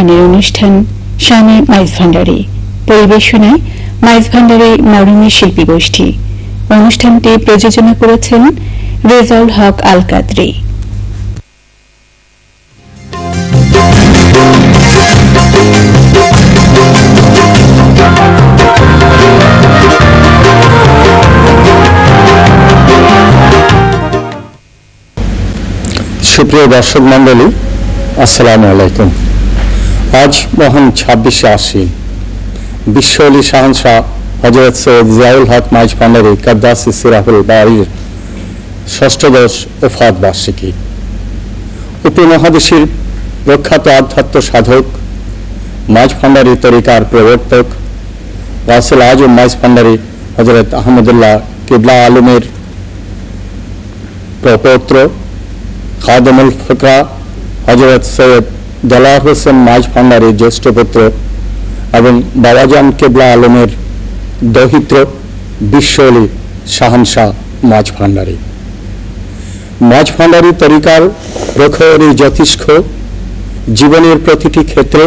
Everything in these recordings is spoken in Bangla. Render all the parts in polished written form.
গানের অনুষ্ঠান শানে মাইজ ভান্ডারি, পরিবেশনায় মাইজ ভান্ডারি মরমী শিল্পী গোষ্ঠী। অনুষ্ঠানটি প্রযোজনা করেছেন রেজাউল হক আল কাদরি। সুপ্রিয় দর্শক মন্ডলী, আসসালামু আলাইকুম। আজ মহান 26শে আশ্বিন বিশ্ব অলি শাহনশাহ হযরত সৈয়দ জিয়াউল হক মাইজ ভান্ডারি কাদ্দাসি সিরাহুল বারীর ষষ্ঠদশ ওফাত বার্ষিকী। উপমহাদেশের প্রখ্যাত আধ্যাত্ম সাধক, মাইজ ভান্ডারি তরিকার প্রবর্তক, গাউসুল আজম মাইজ ভান্ডারি হযরত আহমদুল্লাহ কিবলা আলমের প্রপৌত্র, খাদেমুল ফকরা হযরত সৈয়দ দেলাওয়ার হোসেন মাইজ ভান্ডারির জ্যেষ্ঠ পুত্র এবং বাবাজান কেবলা আলমের দৌহিত্র বিশ্ব অলি শাহনশাহ মাইজ ভান্ডারি। মাইজ ভান্ডারি তরিকার প্রখর জ্যোতিষ্ক জীবনের প্রতিটি ক্ষেত্রে,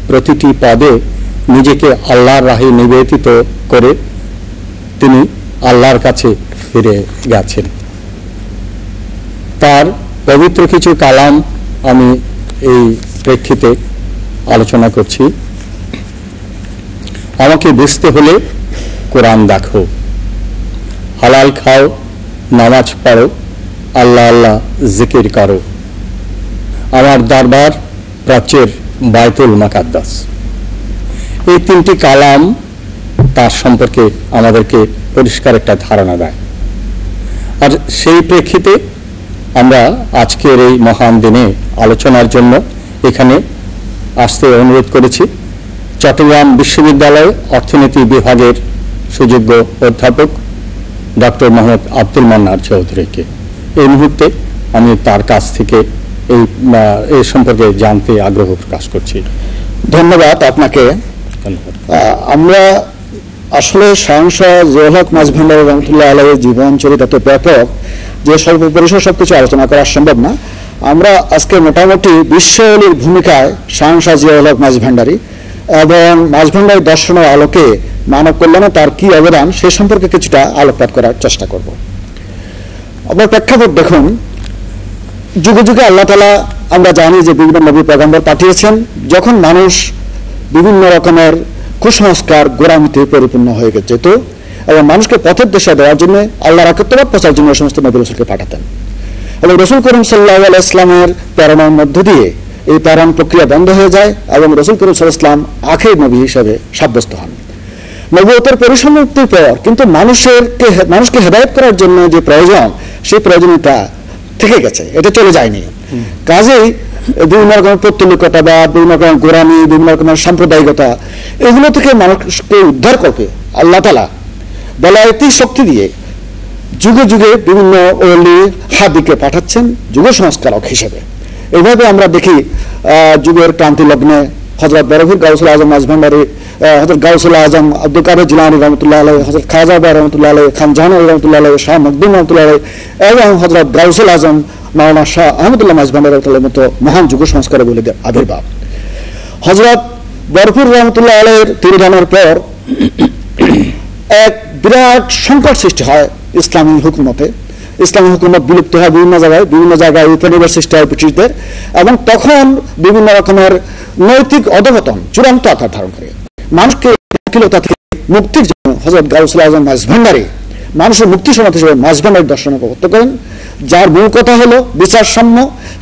প্রতিটি পদে নিজেকে আল্লাহর রাহে নিবেদিত করে তিনি আল্লাহর কাছে ফিরে গেছেন। তার পবিত্র কিছু কালাম আমি এই প্রেক্ষিতে আলোচনা করছি। আমাকে বুঝতে হলে কোরআন দেখো, হালাল খাও, নামাজ পড়ো, আল্লাহ আল্লাহ জিকির করো, আমার দরবার প্রাচ্যের বাইতুল মুকাদ্দাস। এই তিনটি কালাম তার সম্পর্কে আমাদেরকে পরিষ্কার একটা ধারণা দেয়। আর সেই প্রেক্ষিতে আমরা আজকের এই মহান দিনে আলোচনার জন্য এখানে আসতে অনুরোধ করেছি চট্টগ্রাম বিশ্ববিদ্যালয় অর্থনীতি বিভাগের সুযোগ্য অধ্যাপক ডক্টর মোহাম্মদ আব্দুল মান্নান চৌধুরীকে। এই মুহূর্তে আমি তার কাছ থেকে এই সম্পর্কে জানতে আগ্রহ প্রকাশ করছি। ধন্যবাদ আপনাকে। আমরা আসলে শাহনশাহ জিয়াউল হক মাইজ ভান্ডারি রহমতুল্লাহ আলাইহির জীবন চরিত্র এত ব্যাপক যে স্বল্প পরিসর সবকিছু আলোচনা করা সম্ভব না। আমরা আজকে মোটামুটি বিশ্ব অলির ভূমিকায় শাহনশাহ জিয়াউল হক মাইজ ভান্ডারি এবং মাইজ ভান্ডারি দর্শনের আলোকে মানব কল্যাণে তার কি অবদান সে সম্পর্কে কিছুটা আলোকপাত করার চেষ্টা করব। আপনার প্রেক্ষাপট দেখুন, যুগে যুগে আল্লাহ তাআলা আমরা জানি যে বিভিন্ন নবী পয়গম্বর পাঠিয়েছেন। যখন মানুষ বিভিন্ন রকমের কুসংস্কার গোঁড়ামিতে পরিপূর্ণ হয়ে যেত এবং মানুষকে পথের দিশা দেওয়ার জন্য আল্লাহর একত্ববাদ প্রচারের জন্য সমস্ত নবী রাসূলকে পাঠাতেন। এবং রাসূল করিম সাল্লাল্লাহু আলাইহি ইসলামের প্রেরণার মধ্য দিয়ে এই প্রেরণ প্রক্রিয়া বন্ধ হয়ে যায় এবং রাসূল করিম সাল্লাল্লাহু আলাইহি ইসলাম আখির নবী হিসেবে সাব্যস্ত হন। নবুয়তের পরিসমাপ্তির পর কিন্তু মানুষকে হেদায়েত করার জন্য যে প্রয়োজন, সেই প্রয়োজনীয়তা থেকে গেছে, এটা চলে যায়নি। কাজেই বিভিন্ন রকমের পৌত্তলিকতা বা বিভিন্ন রকমের গোঁড়ামি, বিভিন্ন রকমের সাম্প্রদায়িকতা, এগুলো থেকে মানুষকে উদ্ধার করবে আল্লাহ তাআলা বেলায়েতি শক্তি দিয়ে যুগে যুগে বিভিন্ন ওলি হাদিকে পাঠাচ্ছেন যুগ সংস্কারক হিসেবে। এইভাবে আমরা দেখি যুগের ক্রান্তি লগ্নে হযরত বরফির গাউসুল আজম মাইজ ভান্ডারি, হযরত গাউসুল আজম আব্দুল কাদের জিলানী রহমতুল্লাহ আলাইহি, হযরত খাজা বাবা রহমতুল্লাহ আলাইহি, খান জাহানুর রহমতুল্লাহ আলাইহি, শাহ মখদুম রহমতুল্লাহ আলাইহি এবং হযরত গাউসুল আজম মাওলানা শাহ আহমদুল্লাহ মাইজ ভান্ডারি রহমতুল্লাহর মতো মহান যুগ সংস্কারে বলে আবির্ভাব। হযরত বরফির রহমতুল্লাহ আলাইহির তিরোধানের পর এক বিরাট সংকট সৃষ্টি হয় ইসলামী হুকুমতে। ইসলামী হুকুমত বিলুপ্ত হয় বিভিন্ন জায়গায় উপনিবেশ সৃষ্টি হয় ব্রিটিশদের, এবং তখন বিভিন্ন রকমের নৈতিক অধঃপতন চূড়ান্ত আকার ধারণ করে। মানুষকে জটিলতা থেকে মুক্তির জন্য হযরত গাউসুল আজম মাইজ ভান্ডারি মানুষের মুক্তি সমাজ হিসেবে মাইজ ভান্ডারি দর্শন প্রবর্তন করেন, যার মূল কথা হলো বিচার সাম্য,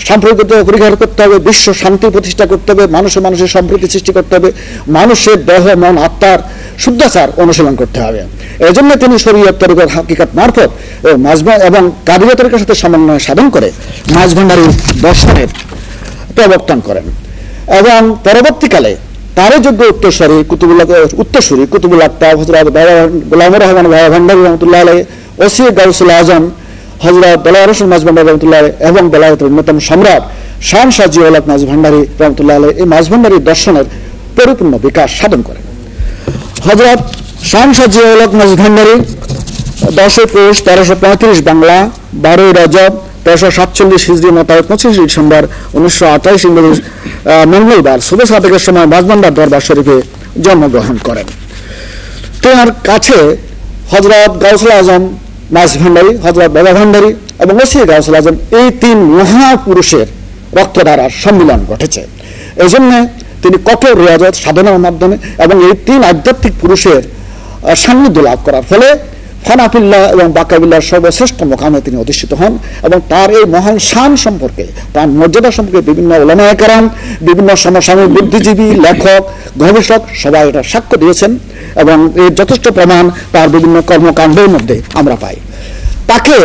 সাম্প্রদায়িকতা পরিহার করতে হবে, বিশ্ব শান্তি প্রতিষ্ঠা করতে হবে, মানুষের সম্প্রীতি সৃষ্টি করতে হবে, মানুষের দেহ মন আত্মার শুদ্ধাচার অনুশীলন করতে হবে। এই জন্য তিনি শরীয়ত তরিকত হাকিকাত মারফত এবং কাদিরিয়া তরিকার সাথে সমন্বয় সাধন করে মাইজ ভান্ডারি দর্শনের প্রবর্তন করেন। এবং পরবর্তীকালে তারই যোগ্য উত্তরসূরি কুতুবুল আকতাব হযরত গোলাম রহমান বাবা ভান্ডারি রহমতুল্লাহ আলাইহি, ওসি গাউসুল আজম হযরত দেলাওয়ার হোসেন মাইজ ভান্ডারি রহমতুল্লাহ আলাইহি এবং বেলায়েতের অন্যতম সম্রাট শাহনশাহ জিয়াউল হক মাইজ ভান্ডারি রহমতুল্লাহ আলাইহি এই মাইজ ভান্ডারি দর্শনের পরিপূর্ণ বিকাশ সাধন করেন। হযরত শাহনশাহ জিয়াউল হক মাইজ ভান্ডারি 10 পৌষ 1335 বাংলা, 12 রজব 1347 হিজরি মোতাবেক 25 ডিসেম্বর 1928 ইংরেজি মঙ্গলবার সুবহ সাদেকের সময় মাঝভান্ডার দরবার শরীফে জন্মগ্রহণ করেন। তার কাছে হযরত গাউসুল আজম মাঝভান্ডারী, হযরত বাবা ভান্ডারী এবং ওসি গাউসুল আজম এই তিন মহাপুরুষের রক্তধারার সম্মিলন ঘটেছে। এই জন্য তিনি কঠোর রিয়াজত সাধনার মাধ্যমে এবং এই তিন আধ্যাত্মিক পুরুষের সান্নিধ্য লাভ করার ফলে ফানাফিল্লাহ এবং বাকাবিল্লাহর সর্বশ্রেষ্ঠ মোকামে তিনি অধিষ্ঠিত হন এবং তার এই মহান শান সম্পর্কে, তার মর্যাদা সম্পর্কে বিভিন্ন উলামায়ে কেরাম, বিভিন্ন সমসাময়িক বুদ্ধিজীবী, লেখক, গবেষক সবাই এটা সাক্ষ্য দিয়েছেন এবং এর যথেষ্ট প্রমাণ তার বিভিন্ন কর্মকাণ্ডের মধ্যে আমরা পাই। তাকে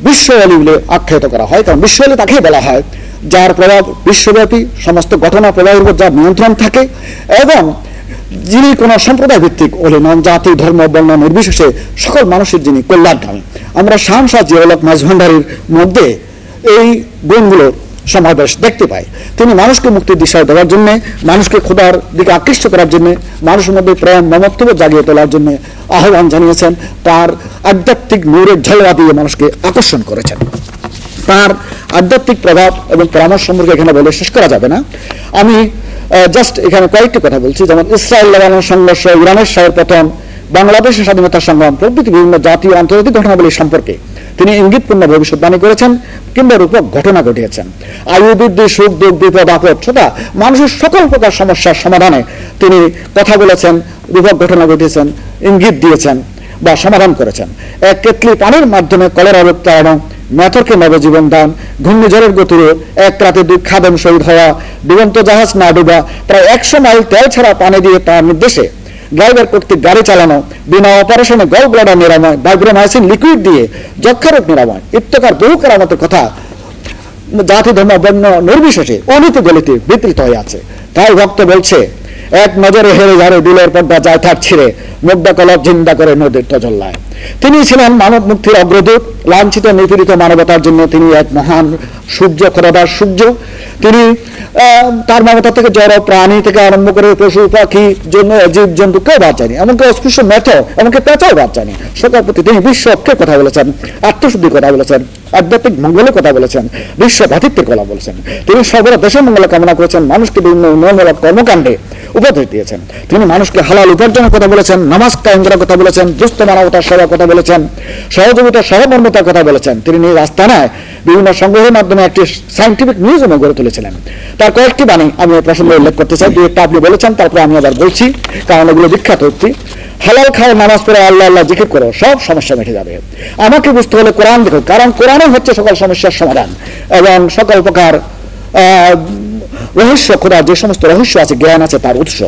বিশ্ব অলি বলে আখ্যায়িত করা হয়, কারণ বিশ্ব অলি তাকেই বলা হয় যার প্রভাব বিশ্বব্যাপী, সমস্ত ঘটনা প্রবাহের উপর যার নিয়ন্ত্রণ থাকে এবং যিনি কোনো সম্প্রদায় ভিত্তিক অলি নন, জাতি ধর্ম বর্ণ নির্বিশেষে সকল মানুষের যিনি কল্যাণকামী। আমরা শাহ জিয়াউল হক মাঝভান্ডারীর মধ্যে এই গুণগুলোর সমাবেশ দেখতে পাই। তিনি মানুষকে মুক্তির দিশায় দেওয়ার জন্য, মানুষকে খোদার দিকে আকৃষ্ট করার জন্য, মানুষের মধ্যে প্রেম মমত্ব জাগিয়ে তোলার জন্য আহ্বান জানিয়েছেন। তার আধ্যাত্মিক নূরের ঝলওয়া দিয়ে মানুষকে আকর্ষণ করেছেন। তার আধ্যাত্মিক প্রভাব এবং পরামর্শ সম্পর্কে এখানে বলে শেষ করা যাবে না। আমি জাস্ট এখানে কয়েকটি কথা বলছি, যেমন ইসরায়েল লেবানন সংঘর্ষ, ইরানের শাহের পতন, বাংলাদেশের স্বাধীনতা সংগ্রাম প্রভৃতি বিভিন্ন জাতীয় আন্তর্জাতিক ঘটনাবলী সম্পর্কে তিনি ইঙ্গিতপূর্ণ ভবিষ্যৎবাণী করেছেন কিংবা রূপক ঘটনা ঘটিয়েছেন। আয়ু বৃদ্ধি, সুখ দুঃখ, বিপদ আপদ তথা মানুষের সকল প্রকার সমস্যার সমাধানে তিনি কথা বলেছেন, রূপক ঘটনা ঘটিয়েছেন, ইঙ্গিত দিয়েছেন বা সমাধান করেছেন। এক কেতলি পানির মাধ্যমে কলেরা রোগ তাড়ানো, মেথরকে নবজীবন দান, ঘূর্ণিঝড়ের গতিরোধ, এক রাতে 2 খাদেম শহীদ হওয়া, ডুবন্ত জাহাজ না ডুবা, প্রায় 100 মাইল তেল ছাড়া পানি দিয়ে তার নির্দেশে ড্রাইভার কর্তৃক গাড়ি চালানো, বিনা অপারেশনে গল ব্লাডার নিরাময়, ভাইব্রোমাইসিন লিকুইড দিয়ে যক্ষারোগ নিরাময় ইত্যাকার বহু কেরামতের কথা জাতি ধর্ম বর্ণ নির্বিশেষে অনীতি গলিতে বিতরিত হয়ে আছে। তাই ভক্ত বলছে, এক নজরে হেরে ঝাড়ে দিলের পর্দা যায় থাক ছিঁড়ে, মুগ্ধা কলব জিন্দা করে নদীর তজল্লায়। তিনি ছিলেন মানব মুক্তির অগ্রদূত, লাঞ্ছিত নিপীড়িত মানবতার জন্য তিনি এক মহান সূর্য, খোদাদার সূর্য। তিনি তার মমতা থেকে জড় প্রাণী থেকে আরম্ভ করে পশু পাখি জন্য জীব জন্তু কেউ বাদ যায়নি, এমনকি অস্পৃশ্য মেথ, এমনকি পেঁচাও বাদ যায়নি। সকল প্রতি তিনি বিশ্ব ঐক্যের কথা বলেছেন, আত্মশুদ্ধির কথা বলেছেন, আধ্যাত্মিক মঙ্গলের কথা বলেছেন, বিশ্ব ভ্রাতৃত্বের কথা বলেছেন। তিনি সর্বদা দেশের মঙ্গল কামনা করেছেন, মানুষকে বিভিন্ন উন্নয়নমূলক কর্মকাণ্ডে উপদেশ দিয়েছেন। তিনি মানুষকে হালাল উপার্জনের কথা বলেছেন, নামাজ কায়েম করার কথা বলেছেন, দুস্থ মানবতার সেবার কথা বলেছেন, সহযোগিতা সহমর্মিতার কথা বলেছেন। তিনি নিজ আস্তানায় বিভিন্ন সংগ্রহের মাধ্যমে একটি সায়েন্টিফিক মিউজিয়ামও গড়ে তুলেছিলেন। তার কয়েকটি বাণী আমি এই প্রসঙ্গে উল্লেখ করতে চাই, 2-1টা আপনি বলেছেন, তারপরে আমি আবার বলছি, কারণ এগুলো বিখ্যাত উক্তি। হালাল খাও, নামাজ পড়ো, আল্লাহ আল্লাহ জিকির করো, সব সমস্যা মিটে যাবে। আমাকে বুঝতে হলে কোরআন দেখো, কারণ কোরআনে হচ্ছে সকল সমস্যার সমাধান এবং সকল প্রকার রহস্য, খোদার যে সমস্ত রহস্য আছে, জ্ঞান আছে, তার উৎস।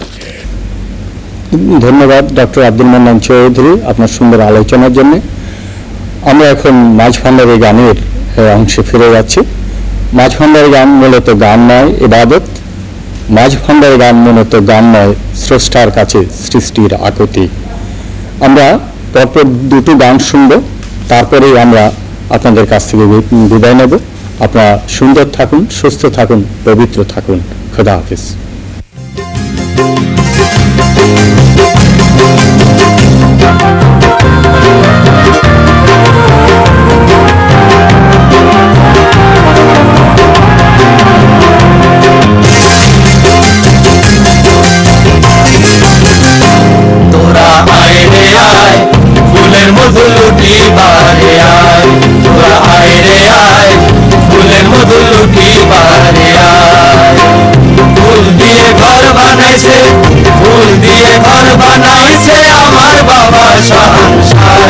ধন্যবাদ ডক্টর আব্দুল মান্নান চৌধুরী আপনার সুন্দর আলোচনার জন্য। আমরা এখন মাঝভান্ডারী গানের অংশে ফিরে যাচ্ছি। মাঝভান্ডারী গান মূলত গান নয়, ইবাদত। মাঝভান্ডারী গান মূলত গান নয়, স্রষ্টার কাছে সৃষ্টির আকুতি। আমরা পরপর 2টি গান শুনব, তারপরেই আমরা আপনাদের কাছ থেকে বিদায় নেব। আপনারা সুন্দর থাকুন, সুস্থ থাকুন, পবিত্র থাকুন। খোদা হাফিজ। তোরা আয় রে আয়, ফুলের মধু লুটি বারে আয়। তোরা আয় রে আয়, ফুলের মধু লুটি বারে আয়। ফুল দিয়ে ঘর বানাইছে, ফুল দিয়ে ঘর বানাইছে আমার বাবা শাহনশাহ।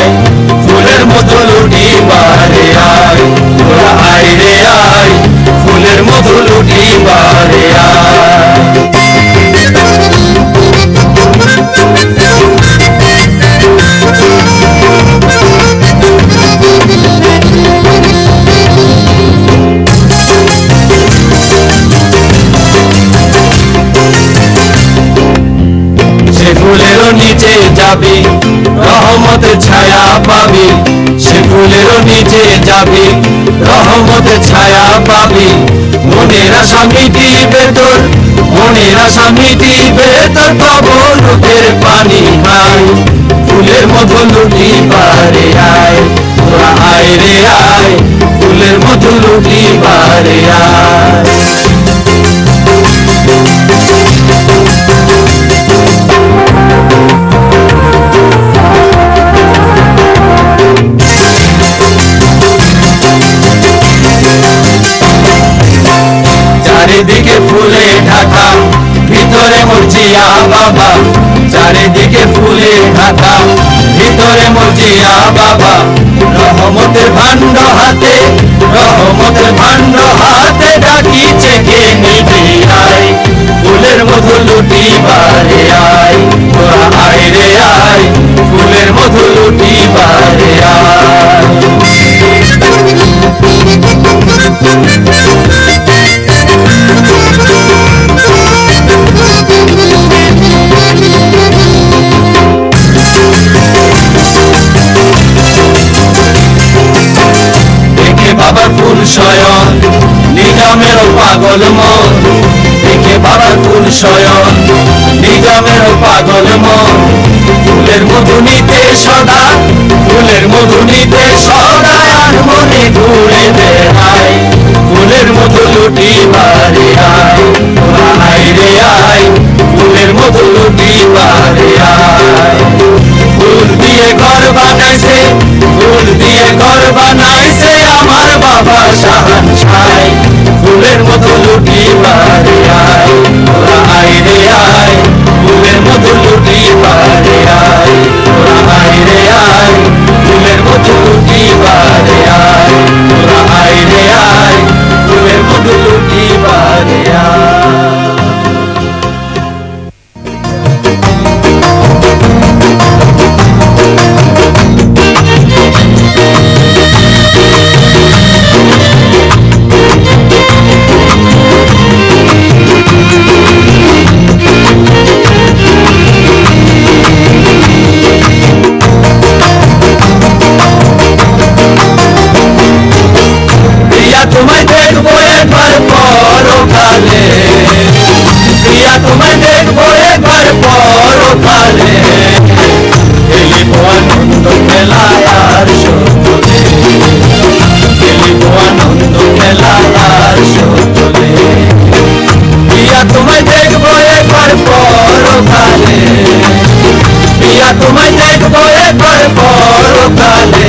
ফুলের মধু লুটি বারে আয়। তোরা আয় রে আয়, ফুলের মধু লুটি বারে আয়। ফুলেরও নিচে যাবি, রহমতের ছায়া পাবি। সে ফুলেরও নিচে যাবি, রহমতের ছায়া পাবি। মনের আশা মিটিবে তোর, মনের আশা মিটিবে তোর, কবর রূপের পানি খাই। ফুলের মধু লুটি বারে আয়। তোরা আয় রে আয়, ফুলের মধু লুটি বারে আয়। চারিদিকে ফুলে ঢাকা ভিতরে মর্জিয়া বাবা, চারিদিকে ফুলে ঢাকা ভিতরে মর্জিয়া বাবা। রহমতের ভাণ্ড হাতে, রহমতের ভাণ্ড হাতে ডাকিছে কে নিবি আয়, ফুলের মধু লুটি বারে আয়, তোরা আয় রে আয়, ফুলের মধু লুটি বারে আয়। বাবার ফুল শয়ন নিজামের পাগল মন, দেখে বাবার ফুল শয়ন নিজামের পাগল মন। ফুলের মধু নিতে সদা, ফুলের মধু নিতে সদা আর মনে ঘুরে বেড়ায়, ফুলের মধু লুটি বারে আয়, তোরা আয় রে আয়, ফুলের মধু লুটি বারে আয়। ফুল দিয়ে ঘর বানাইছে, ফুল দিয়ে ঘর বানাইছে আমার বাবা শাহানশাহ, ফুলের মধু লুটি বারে আয়, তোরা আয় রে আয়, ফুলের মধু লুটি বারে আয়, তোরা আয় রে আয়, ফুলের মধু লুটি বারে আয়, তোরা আয় রে আয়, ফুলের মধু লুটি বারে আয়। তোমায় দেখবো একবার পরকালে, প্রিয়া তোমায় দেখবো একবার পরকালে, খেলিব আনন্দ খেলায় আর সকলে, খেলিব আনন্দ খেলায় আর সকলে। প্রিয়া তোমায় দেখবো একবার পরকালে, প্রিয়া তোমায় দেখবো একবার পরকালে,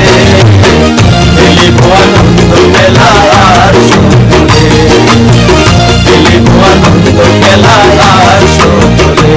খেলিব আনন্দ খেলায় আর সকলে, খেলিব আনন্দ খেলায় আর সকলে।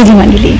সুধী মণ্ডলী।